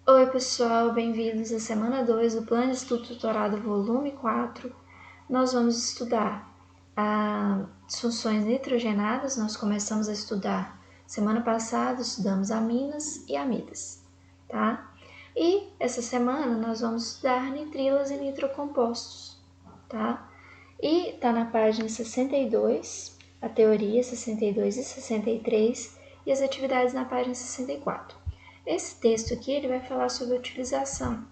Oi pessoal, bem-vindos à semana 2 do Plano de Estudo Tutorado volume 4. Nós vamos estudar as funções nitrogenadas. Nós começamos a estudar semana passada, estudamos aminas e amidas, tá? E essa semana nós vamos estudar nitrilas e nitrocompostos, tá? E tá na página 62, a teoria 62 e 63 e as atividades na página 64. Esse texto aqui ele vai falar sobre a utilização.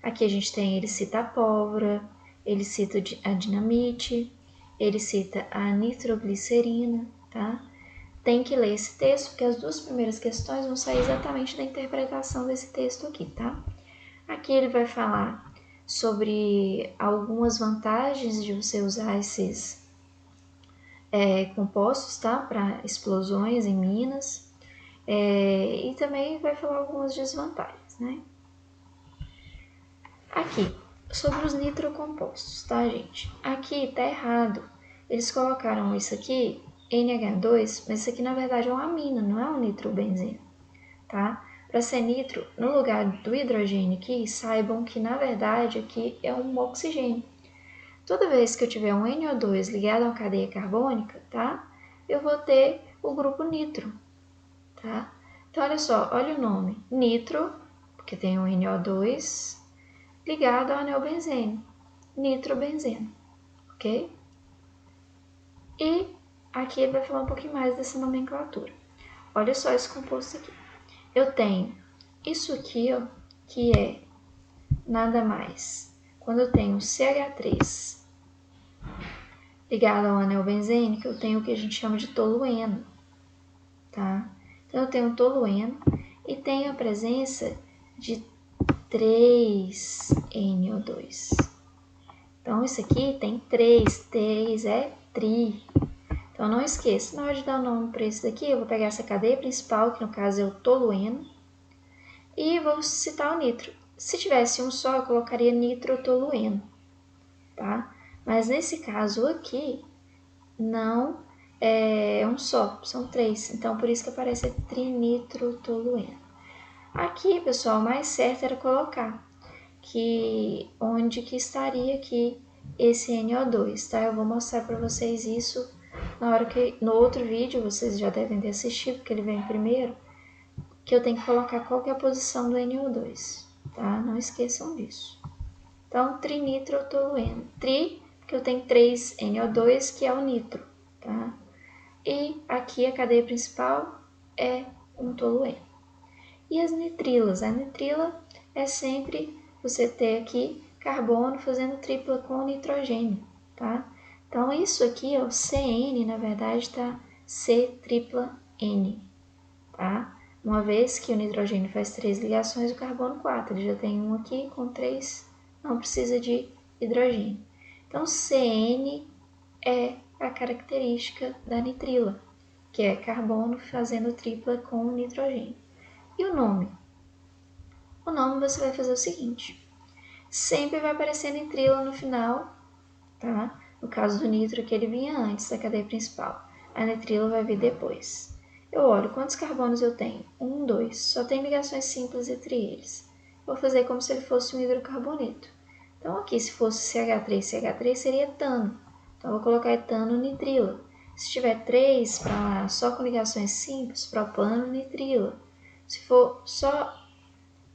Aqui a gente tem, ele cita a pólvora, ele cita a dinamite, ele cita a nitroglicerina, tá? Tem que ler esse texto, porque as duas primeiras questões vão sair exatamente da interpretação desse texto aqui, tá? Aqui ele vai falar sobre algumas vantagens de você usar esses compostos, tá? Para explosões em minas. E também vai falar algumas desvantagens, né? Aqui, sobre os nitrocompostos, tá, gente? Aqui tá errado. Eles colocaram isso aqui, NH2, mas isso aqui na verdade é uma amina, não é um nitrobenzeno, tá? Para ser nitro, no lugar do hidrogênio aqui, saibam que na verdade aqui é um oxigênio. Toda vez que eu tiver um NO2 ligado a uma cadeia carbônica, tá? Eu vou ter o grupo nitro, tá? Então, olha só, olha o nome, nitro, porque tem um NO2 ligado ao anel benzeno, nitrobenzeno, ok? E aqui ele vai falar um pouquinho mais dessa nomenclatura. Olha só esse composto aqui. Eu tenho isso aqui, ó, que é nada mais. Quando eu tenho CH3 ligado ao anel benzênico, eu tenho o que a gente chama de tolueno, tá? Então, eu tenho tolueno e tenho a presença de 3NO2. Então, isso aqui tem 3 é tri. Então, não esqueça, na hora de dar o nome para esse daqui, eu vou pegar essa cadeia principal, que no caso é o tolueno, e vou citar o nitro. Se tivesse um só, eu colocaria nitrotolueno, tá? Mas nesse caso aqui, não é um só, são 3. Então, por isso que aparece trinitrotolueno. Aqui, pessoal, o mais certo era colocar que onde que estaria aqui esse NO2, tá? Eu vou mostrar para vocês isso na hora que no outro vídeo, vocês já devem ter assistido, porque ele vem primeiro, que eu tenho que colocar qual que é a posição do NO2, tá? Não esqueçam disso. Então, trinitrotolueno. Tri, porque eu tenho 3 NO2, que é o nitro, tá? E aqui a cadeia principal é um tolueno. E as nitrilas? A nitrila é sempre você ter aqui carbono fazendo tripla com nitrogênio, tá? Então, isso aqui, ó, CN, na verdade, tá C tripla N, tá? Uma vez que o nitrogênio faz 3 ligações, o carbono 4. Ele já tem um aqui com 3, não precisa de hidrogênio. Então, CN é a característica da nitrila, que é carbono fazendo tripla com nitrogênio. E o nome? O nome você vai fazer o seguinte, sempre vai aparecer nitrila no final, tá? No caso do nitro, que ele vinha antes da cadeia principal. A nitrila vai vir depois. Eu olho quantos carbonos eu tenho. 1, 2. Só tem ligações simples entre eles. Vou fazer como se ele fosse um hidrocarboneto. Então, aqui, se fosse CH3 seria etano. Então, eu vou colocar etano nitrila. Se tiver 3 para lá, só com ligações simples, propano nitrila. Se for só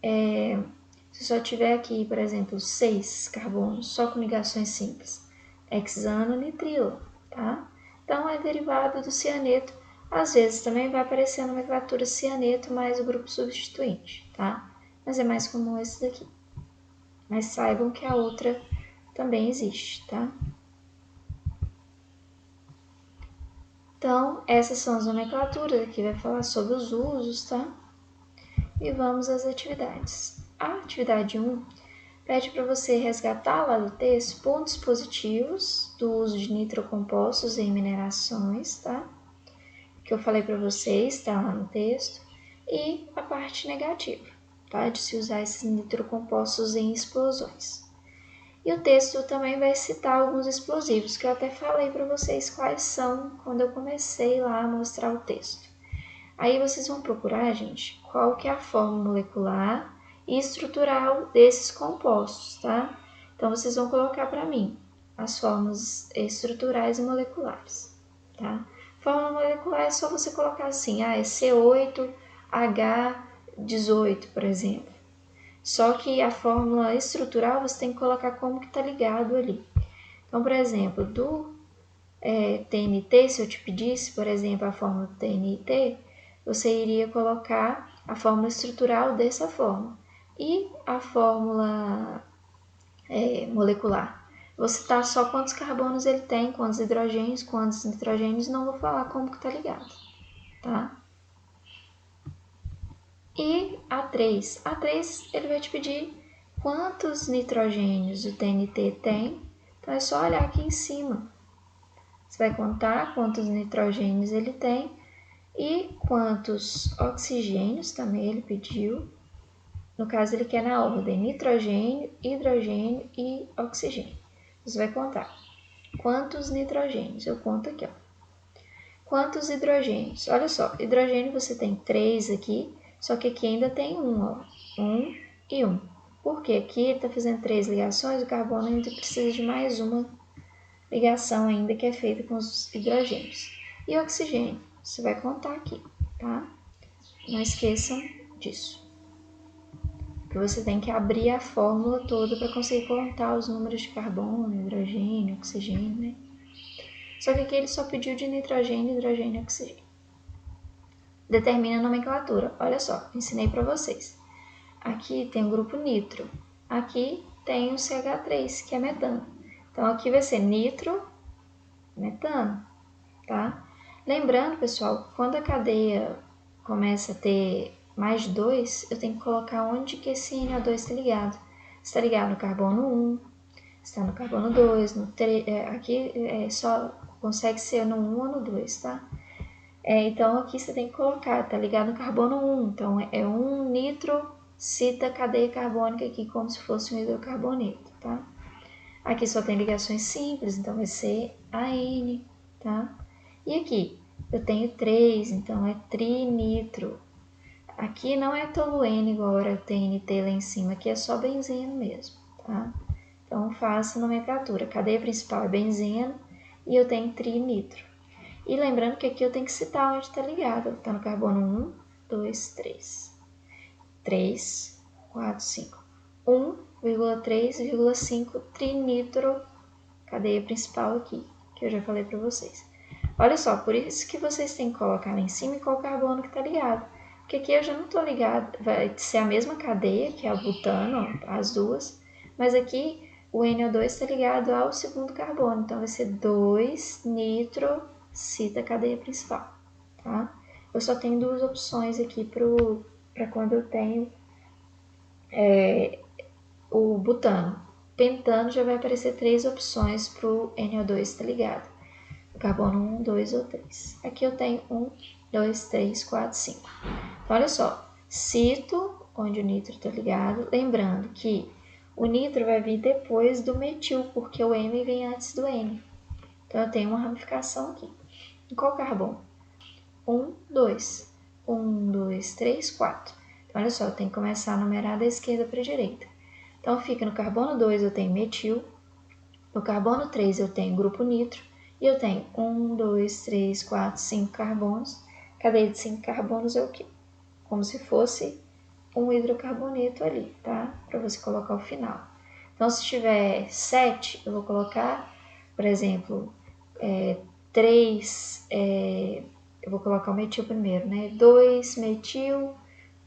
se só tiver aqui, por exemplo, 6 carbonos só com ligações simples, hexano, nitrilo, tá? Então, é derivado do cianeto. Às vezes também vai aparecer a nomenclatura cianeto mais o grupo substituinte, tá? Mas é mais comum esse daqui. Mas saibam que a outra também existe, tá? Então, essas são as nomenclaturas. Aqui vai falar sobre os usos, tá? E vamos às atividades. A atividade 1 pede para você resgatar lá do texto pontos positivos do uso de nitrocompostos em minerações, tá? Que eu falei para vocês, tá lá no texto. E a parte negativa, tá? De se usar esses nitrocompostos em explosões. E o texto também vai citar alguns explosivos, que eu até falei para vocês quais são quando eu comecei lá a mostrar o texto. Aí vocês vão procurar, gente, qual que é a forma molecular estrutural desses compostos, tá? Então, vocês vão colocar para mim as fórmulas estruturais e moleculares, tá? Fórmula molecular é só você colocar assim, é C8H18, por exemplo. Só que a fórmula estrutural você tem que colocar como que está ligado ali. Então, por exemplo, do TNT, se eu te pedisse, por exemplo, a fórmula do TNT, você iria colocar a fórmula estrutural dessa forma. E a fórmula molecular. Vou citar só quantos carbonos ele tem, quantos nitrogênios, não vou falar como que está ligado, tá? E A3. A3 ele vai te pedir quantos nitrogênios o TNT tem, então é só olhar aqui em cima. Você vai contar quantos nitrogênios ele tem e quantos oxigênios também ele pediu. No caso, ele quer na ordem nitrogênio, hidrogênio e oxigênio. Você vai contar quantos nitrogênios. Eu conto aqui, ó. Quantos hidrogênios? Olha só, hidrogênio você tem 3 aqui, só que aqui ainda tem 1, ó. 1 e 1. Porque aqui está fazendo 3 ligações, o carbono ainda precisa de mais uma ligação ainda que é feita com os hidrogênios. E oxigênio, você vai contar aqui, tá? Não esqueçam disso. Que você tem que abrir a fórmula toda para conseguir contar os números de carbono, hidrogênio, oxigênio, né? Só que aqui ele só pediu de nitrogênio, hidrogênio e oxigênio. Determina a nomenclatura. Olha só, ensinei para vocês. Aqui tem o grupo nitro. Aqui tem o CH3, que é metano. Então, aqui vai ser nitro, metano, tá? Lembrando, pessoal, quando a cadeia começa a ter mais de 2, eu tenho que colocar onde que esse NO2 está ligado. Está ligado no carbono 1, está no carbono 2, no 3, aqui só consegue ser no 1 ou no 2, tá? Então, aqui você tem que colocar, tá ligado no carbono 1, então é um nitro, cita a cadeia carbônica aqui como se fosse um hidrocarboneto, tá? Aqui só tem ligações simples, então vai ser AN, tá? E aqui, eu tenho 3, então é trinitro. Aqui não é tolueno igual era o TNT lá em cima, aqui é só benzeno mesmo, tá? Então, faça a nomenclatura. Cadeia principal é benzeno e eu tenho trinitro. E lembrando que aqui eu tenho que citar onde está ligado. Está no carbono 1, 2, 3. 3, 4, 5. 1,3,5 trinitro, cadeia principal aqui, que eu já falei para vocês. Olha só, por isso que vocês têm que colocar lá em cima qual carbono que está ligado. Porque aqui eu já não estou ligado, vai ser a mesma cadeia, que é o butano, ó, as duas. Mas aqui o NO2 está ligado ao segundo carbono, então vai ser 2 nitro, cita a cadeia principal, tá? Eu só tenho duas opções aqui para quando eu tenho o butano. Pentano já vai aparecer 3 opções para o NO2 estar ligado. O carbono 1, 2 ou 3. Aqui eu tenho 1, 2, 3, 4, 5. Então, olha só, cito onde o nitro está ligado, lembrando que o nitro vai vir depois do metil, porque o M vem antes do N. Então, eu tenho uma ramificação aqui. Em qual carbono? 1, 2. 1, 2, 3, 4. Então, olha só, eu tenho que começar a numerar da esquerda para a direita. Então, fica no carbono 2 eu tenho metil, no carbono 3 eu tenho grupo nitro, e eu tenho 1, 2, 3, 4, 5 carbonos. Cadeia de 5 carbonos é o quê? Como se fosse um hidrocarboneto ali, tá? Para você colocar o final. Então, se tiver 7, eu vou colocar, por exemplo, 3, eu vou colocar o metil primeiro, né? 2 metil,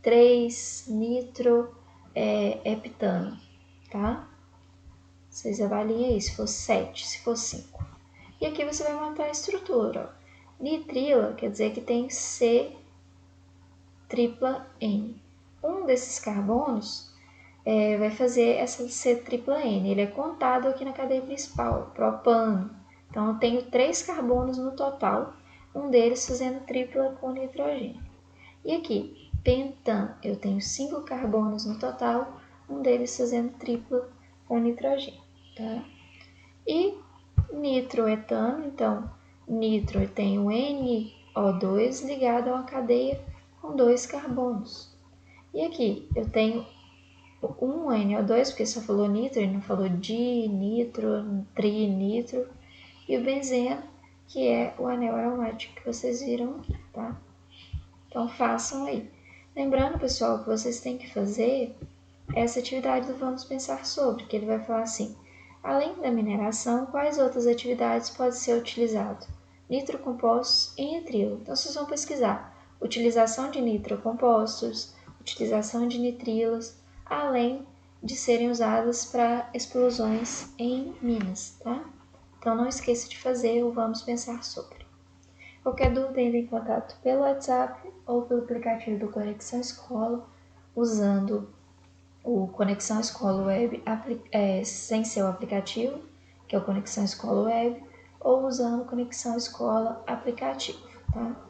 3 nitro, heptano, tá? Vocês avaliem aí, se for 7, se for 5. E aqui você vai montar a estrutura, ó. Nitrila quer dizer que tem C tripla N. Um desses carbonos vai fazer essa C tripla N. Ele é contado aqui na cadeia principal, propano. Então, eu tenho 3 carbonos no total, um deles fazendo tripla com nitrogênio. E aqui, pentano, eu tenho 5 carbonos no total, um deles fazendo tripla com nitrogênio, tá? E nitroetano, então, nitro tem o NO2 ligado a uma cadeia com 2 carbonos. E aqui eu tenho um NO2, porque só falou nitro, ele não falou dinitro, trinitro, e o benzeno, que é o anel aromático que vocês viram aqui, tá? Então façam aí. Lembrando, pessoal, que vocês têm que fazer essa atividade do Vamos Pensar Sobre, que ele vai falar assim: além da mineração, quais outras atividades podem ser utilizadas? Nitrocompostos e nitrilo. Então vocês vão pesquisar utilização de nitrocompostos, utilização de nitrilos, além de serem usadas para explosões em minas, tá? Então não esqueça de fazer o Vamos Pensar Sobre. Qualquer dúvida, entre em contato pelo WhatsApp ou pelo aplicativo do Conexão Escola, usando o Conexão Escola Web sem seu aplicativo, que é o Conexão Escola Web, ou usando o Conexão Escola aplicativo, tá?